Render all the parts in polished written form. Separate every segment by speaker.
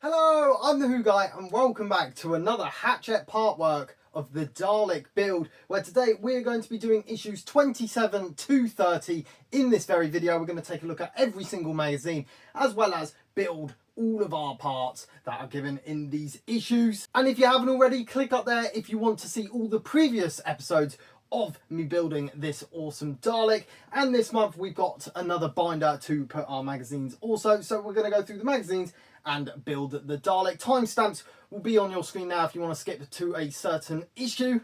Speaker 1: Hello, I'm the Who Guy and welcome back to another Hachette Partwork of the Dalek build, where today we're going to be doing issues 27 to 30. In this very video we're going to take a look at every single magazine as well as build all of our parts that are given in these issues. And if you haven't already, click up there if you want to see all the previous episodes of me building this awesome Dalek. And this month we've got another binder to put our magazines also, so we're going to go through the magazines and build the Dalek. Timestamps will be on your screen now if you want to skip to a certain issue.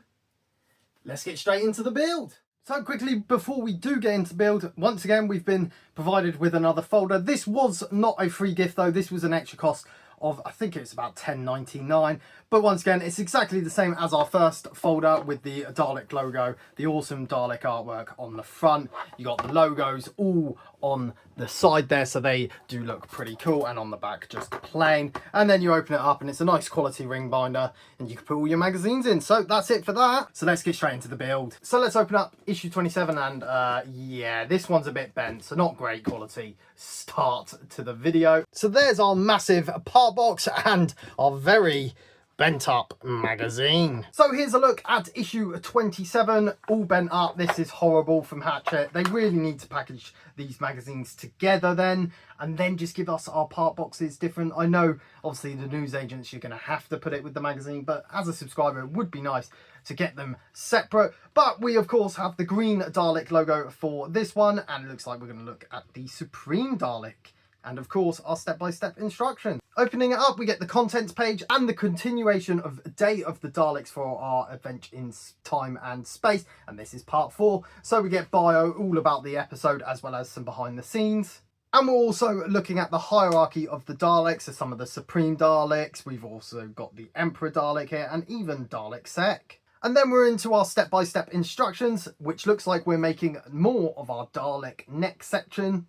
Speaker 1: Let's get straight into the build. So quickly, before we do get into the build, once again we've been provided with another folder. This was not a free gift though, this was an extra cost of, I think it's about $10.99, but once again it's exactly the same as our first folder with the Dalek logo, the awesome Dalek artwork on the front. You got the logos all on the side there, so they do look pretty cool, and on the back just plain. And then you open it up and it's a nice quality ring binder and you can put all your magazines in. So that's it for that. So let's get straight into the build. So let's open up issue 27, and yeah, this one's a bit bent, so not great quality start to the video. So there's our massive part box and our very bent up magazine. So here's a look at issue 27, all bent up. This is horrible from Hachette. They really need to package these magazines together then, and then just give us our part boxes different. I know obviously the news agents, you're going to have to put it with the magazine, but as a subscriber it would be nice to get them separate. But we of course have the green Dalek logo for this one, and it looks like we're going to look at the Supreme Dalek, and of course our step-by-step instructions. Opening it up, we get the contents page and the continuation of Day of the Daleks for our adventure in time and space, and this is part 4. So we get bio all about the episode as well as some behind the scenes. And we're also looking at the hierarchy of the Daleks, so some of the Supreme Daleks. We've also got the Emperor Dalek here, and even Dalek Sec. And then we're into our step-by-step instructions, which looks like we're making more of our Dalek neck section.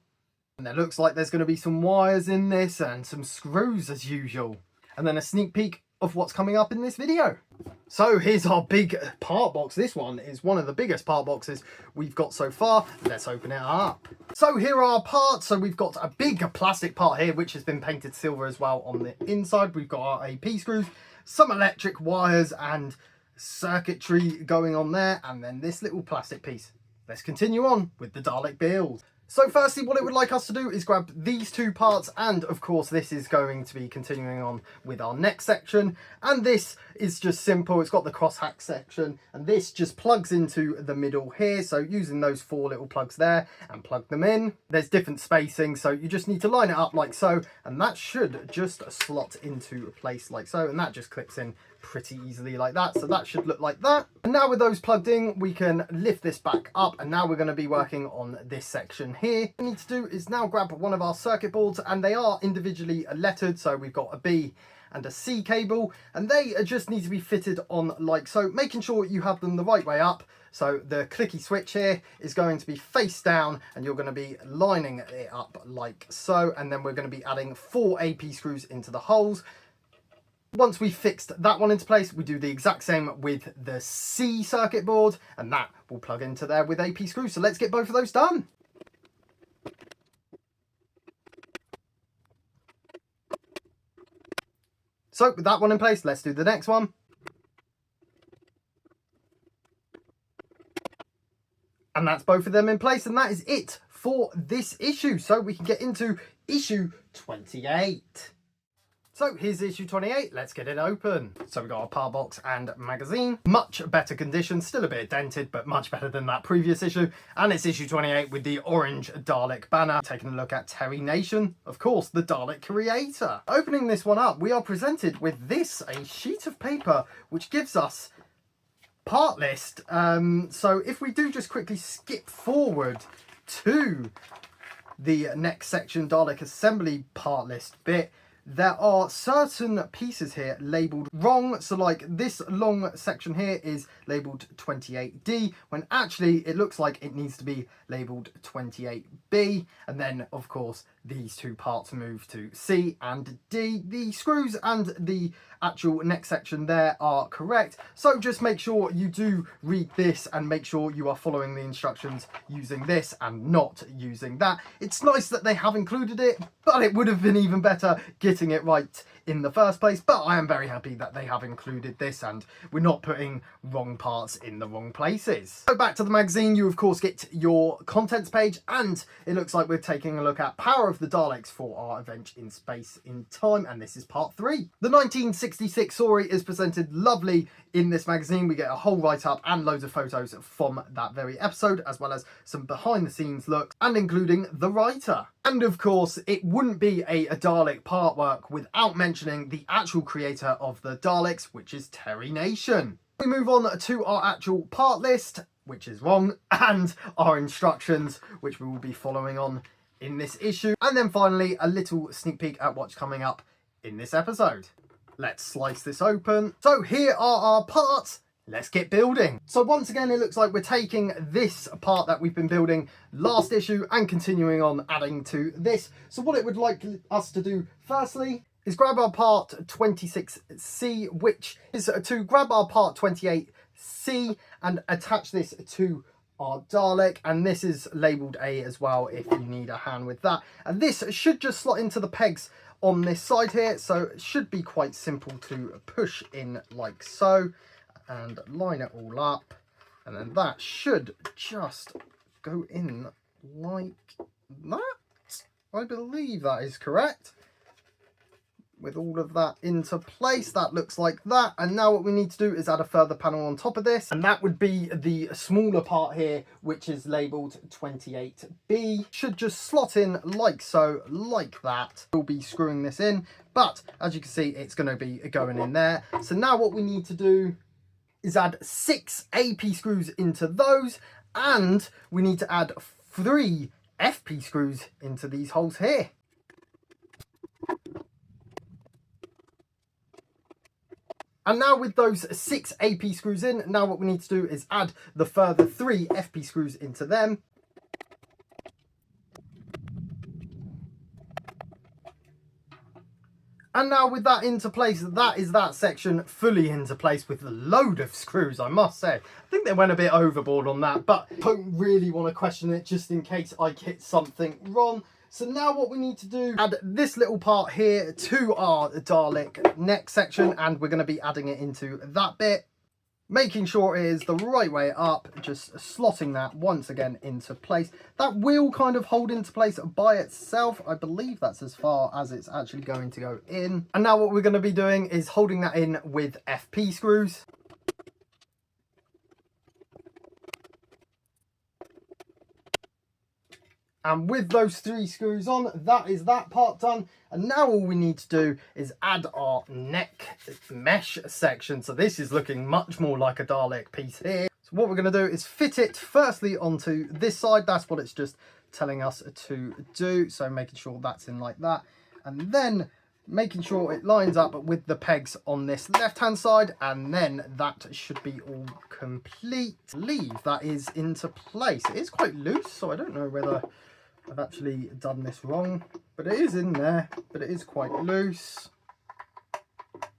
Speaker 1: And it looks like there's going to be some wires in this and some screws as usual. And then a sneak peek of what's coming up in this video. So here's our big part box. This one is one of the biggest part boxes we've got so far. Let's open it up. So here are our parts. So we've got a big plastic part here, which has been painted silver as well on the inside. We've got our AP screws, some electric wires and circuitry going on there, and then this little plastic piece. Let's continue on with the Dalek build. So firstly, what it would like us to do is grab these two parts, and of course this is going to be continuing on with our neck section, and this is just simple. It's got the cross hack section, and this just plugs into the middle here, so using those 4 little plugs there and plug them in. There's different spacing, so you just need to line it up like so, and that should just slot into a place like so, and that just clips in pretty easily like that. So that should look like that. And now with those plugged in, we can lift this back up, and now we're going to be working on this section here. What we need to do is now grab one of our circuit boards, and they are individually lettered, so we've got a B and a C cable, and they just need to be fitted on like so, making sure you have them the right way up. So the clicky switch here is going to be face down, and you're going to be lining it up like so, and then we're going to be adding 4 AP screws into the holes. Once we've fixed that one into place, we do the exact same with the C circuit board, and that will plug into there with AP screws. So let's get both of those done. So with that one in place, let's do the next one. And that's both of them in place, and that is it for this issue. So we can get into issue 28. So here's issue 28, let's get it open. So we've got our part box and magazine. Much better condition, still a bit dented, but much better than that previous issue. And it's issue 28 with the orange Dalek banner. Taking a look at Terry Nation, of course, the Dalek creator. Opening this one up, we are presented with this, a sheet of paper, which gives us part list. So if we do just quickly skip forward to the next section, Dalek assembly part list bit, there are certain pieces here labelled wrong. So like this long section here is labelled 28D, when actually it looks like it needs to be labelled 28B. And then of course these two parts move to C and D. The screws and the actual neck section there are correct. So just make sure you do read this and make sure you are following the instructions using this and not using that. It's nice that they have included it, but it would have been even better getting it right in the first place. But I am very happy that they have included this and we're not putting wrong parts in the wrong places. So back to the magazine, you of course get your contents page, and it looks like we're taking a look at Power of the Daleks for our Adventure in Space in Time, and this is part 3. The 1966 story is presented lovely in this magazine. We get a whole write-up and loads of photos from that very episode, as well as some behind the scenes looks and including the writer. And of course it wouldn't be a Dalek partwork without mentioning the actual creator of the Daleks, which is Terry Nation. We move on to our actual part list, which is wrong, and our instructions, which we will be following on in this issue. And then finally, a little sneak peek at what's coming up in this episode. Let's slice this open. So here are our parts. Let's get building. So once again, it looks like we're taking this part that we've been building last issue and continuing on adding to this. So what it would like us to do firstly is grab our part 26C, which is to grab our part 28C and attach this to our Dalek, and this is labelled A as well if you need a hand with that. And this should just slot into the pegs on this side here, so it should be quite simple to push in like so and line it all up, and then that should just go in like that. I believe that is correct. With all of that into place, that looks like that. And now what we need to do is add a further panel on top of this, and that would be the smaller part here, which is labelled 28B. Should just slot in like so, like that. We'll be screwing this in, but as you can see, it's going to be going in there. So now what we need to do is add 6 AP screws into those, and we need to add 3 FP screws into these holes here. And now with those 6 AP screws in, now what we need to do is add the further 3 FP screws into them. And now with that into place, that is that section fully into place with a load of screws, I must say. I think they went a bit overboard on that, but don't really want to question it just in case I get something wrong. So now what we need to do, add this little part here to our Dalek neck section, and we're going to be adding it into that bit. Making sure it is the right way up, just slotting that once again into place. That will kind of hold into place by itself. I believe that's as far as it's actually going to go in. And now what we're going to be doing is holding that in with FP screws. And with those 3 screws on, that is that part done. And now all we need to do is add our neck mesh section. So this is looking much more like a Dalek piece here. So what we're going to do is fit it firstly onto this side. That's what it's just telling us to do. So making sure that's in like that. And then making sure it lines up with the pegs on this left-hand side. And then that should be all complete. Leave that is into place. It is quite loose, so I don't know whether I've actually done this wrong, but it is in there, but it is quite loose.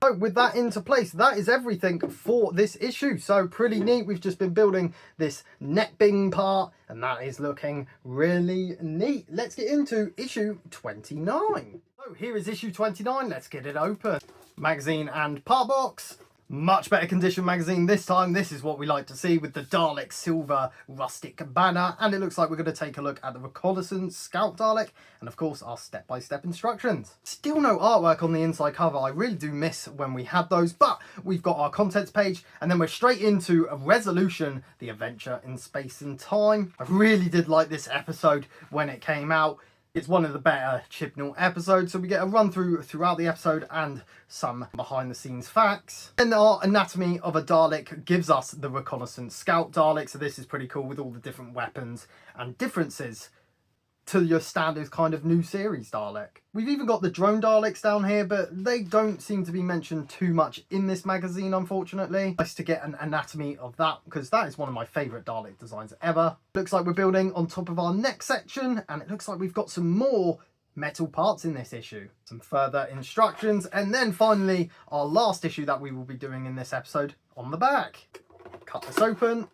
Speaker 1: So with that into place, that is everything for this issue. So pretty neat. We've just been building this neck bing part, and that is looking really neat. Let's get into issue 29. So here is issue 29. Let's get it open. Magazine and part box. Much better condition magazine this time. This is what we like to see with the Dalek silver rustic banner. And it looks like we're going to take a look at the reconnaissance scout Dalek and of course our step-by-step instructions. Still no artwork on the inside cover. I really do miss when we had those, but we've got our contents page and then we're straight into a resolution, the adventure in space and time. I really did like this episode when it came out. It's one of the better Chibnall episodes, so we get a run through throughout the episode and some behind the scenes facts. And our anatomy of a Dalek gives us the reconnaissance scout Dalek, so this is pretty cool with all the different weapons and differences to your standard kind of new series Dalek. We've even got the drone Daleks down here, but they don't seem to be mentioned too much in this magazine, unfortunately. Nice to get an anatomy of that, because that is one of my favourite Dalek designs ever. Looks like we're building on top of our next section, and it looks like we've got some more metal parts in this issue. Some further instructions, and then finally our last issue that we will be doing in this episode on the back. Cut this open.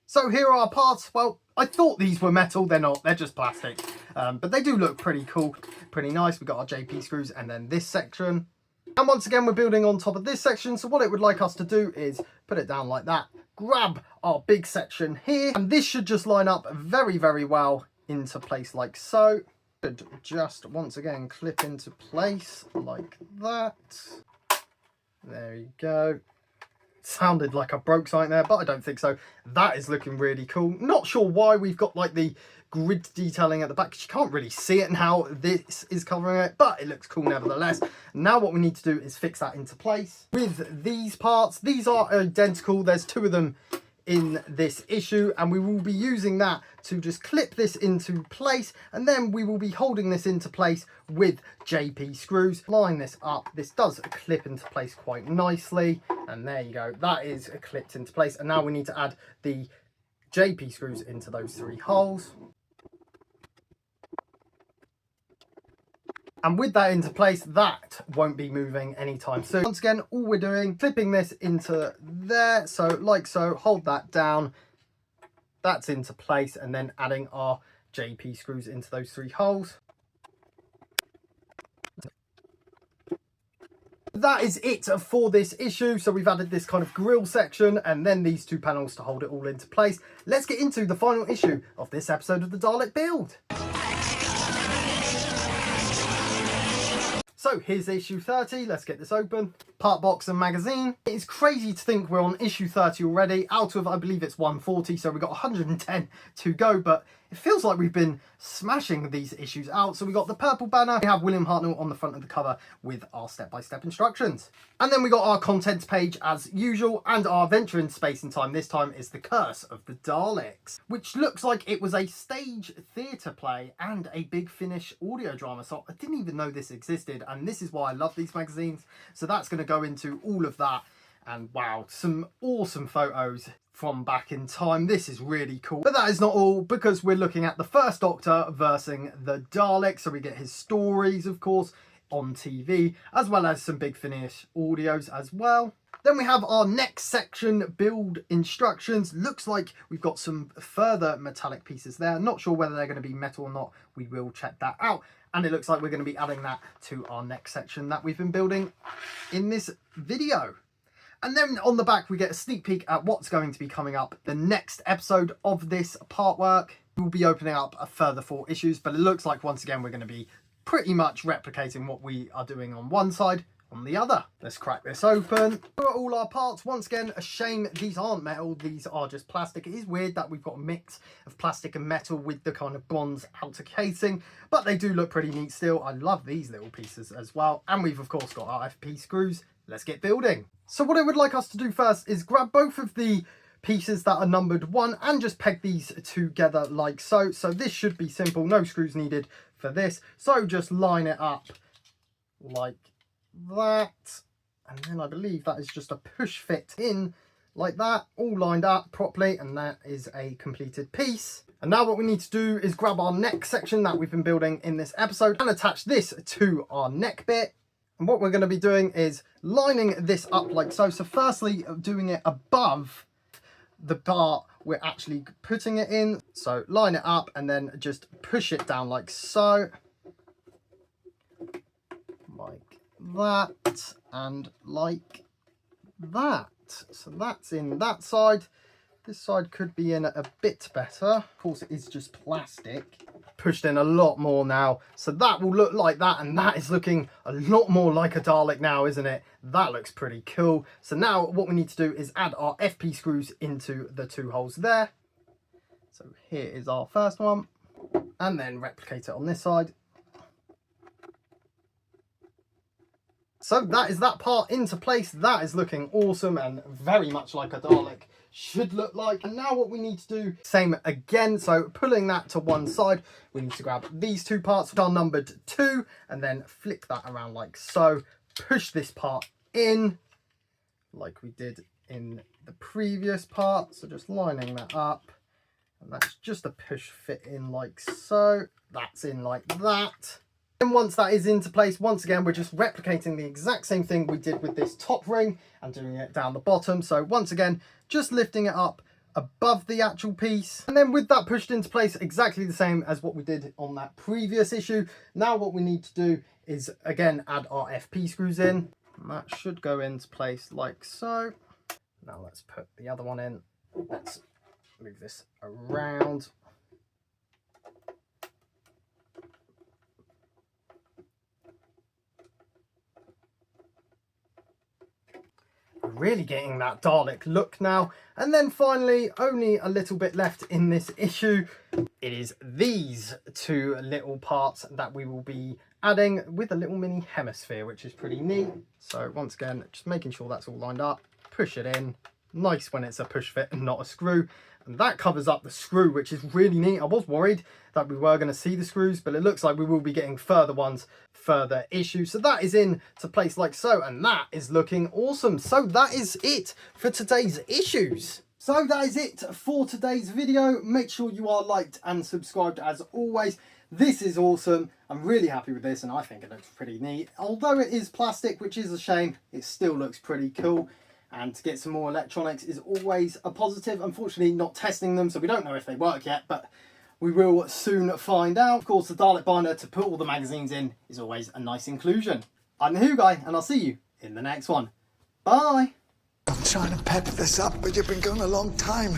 Speaker 1: So here are our parts. Well, I thought these were metal, they're not, they're just plastic. But they do look pretty cool, pretty nice. We've got our JP screws and then this section. And once again, we're building on top of this section. So what it would like us to do is put it down like that, grab our big section here, and this should just line up very, very well into place like so. Should just once again clip into place like that. There you go. Sounded like I broke something there, but I don't think so. That is looking really cool. Not sure why we've got like the grid detailing at the back, because you can't really see it and how this is covering it, but it looks cool nevertheless. Now what we need to do is fix that into place with these parts. These are identical. There's two of them in this issue, and we will be using that to just clip this into place, and then we will be holding this into place with JP screws. Line this up. This does clip into place quite nicely, and there you go, that is clipped into place. And now we need to add the JP screws into those three holes. And with that into place, that won't be moving anytime soon. Once again, all we're doing, clipping this into there. So like so, hold that down. That's into place, and then adding our JP screws into those three holes. That is it for this issue. So we've added this kind of grill section and then these two panels to hold it all into place. Let's get into the final issue of this episode of the Dalek build. So here's issue 30, let's get this open. Partworks and magazine. It is crazy to think we're on issue 30 already, out of I believe it's 140, so we've got 110 to go, but it feels like we've been smashing these issues out. So we got the purple banner, we have William Hartnell on the front of the cover with our step-by-step instructions. And then we got our contents page as usual, and our adventure in space and time this time is The Curse of the Daleks, which looks like it was a stage theatre play and a Big Finish audio drama. So I didn't even know this existed, and this is why I love these magazines. So that's going to go into all of that. And wow, some awesome photos from back in time. This is really cool. But that is not all, because we're looking at the First Doctor versing the Dalek. So we get his stories, of course, on TV, as well as some Big Finish audios as well. Then we have our next section, build instructions. Looks like we've got some further metallic pieces there. Not sure whether they're going to be metal or not. We will check that out. And it looks like we're going to be adding that to our next section that we've been building in this video. And then on the back, we get a sneak peek at what's going to be coming up the next episode of this part work. We'll be opening up a further 4 issues, but it looks like once again, we're going to be pretty much replicating what we are doing on one side on the other. Let's crack this open. Here are all our parts. Once again, a shame these aren't metal, these are just plastic. It is weird that we've got a mix of plastic and metal with the kind of bronze outer casing, but they do look pretty neat still. I love these little pieces as well. And we've of course got our FP screws. Let's get building. So what I would like us to do first is grab both of the pieces that are numbered 1 and just peg these together like so. So this should be simple, no screws needed for this. So just line it up like that, and then I believe that is just a push fit in like that, all lined up properly, and that is a completed piece. And now what we need to do is grab our neck section that we've been building in this episode and attach this to our neck bit. And what we're going to be doing is lining this up like so. So firstly, doing it above the part we're actually putting it in. So line it up and then just push it down like so. Like that and like that. So that's in that side. This side could be in a bit better. Of course, it is just plastic. Pushed in a lot more now. So that will look like that, and that is looking a lot more like a Dalek now, isn't it? That looks pretty cool. So now what we need to do is add our FP screws into the 2 holes there. So here is our first one, and then replicate it on this side. So that is that part into place. That is looking awesome and very much like a Dalek should look like. And now what we need to do, same again, so pulling that to one side, we need to grab these two parts which are numbered 2 and then flick that around like so. Push this part in like we did in the previous part, so just lining that up, and that's just a push fit in like so. That's in like that. And once that is into place, once again, we're just replicating the exact same thing we did with this top ring and doing it down the bottom. So once again, just lifting it up above the actual piece. And then with that pushed into place, exactly the same as what we did on that previous issue. Now what we need to do is, again, add our FP screws in. And that should go into place like so. Now let's put the other one in. Let's move this around. Really getting that Dalek look now. And then finally, only a little bit left in this issue. It is these two little parts that we will be adding with a little mini hemisphere, which is pretty neat. So once again, just making sure that's all lined up, push it in. Nice when it's a push fit and not a screw. And that covers up the screw, which is really neat. I was worried that we were going to see the screws, but it looks like we will be getting further ones, further issues. So that is in to place like so, and that is looking awesome. So that is it for today's issues. So that is it for today's video. Make sure you are liked and subscribed as always. This is awesome. I'm really happy with this, and I think it looks pretty neat. Although it is plastic, which is a shame, it still looks pretty cool. And to get some more electronics is always a positive. Unfortunately, not testing them, so we don't know if they work yet, but we will soon find out. Of course, the Dalek binder to put all the magazines in is always a nice inclusion. I'm the Who Guy, and I'll see you in the next one. Bye!
Speaker 2: I'm trying to pep this up, but you've been gone a long time.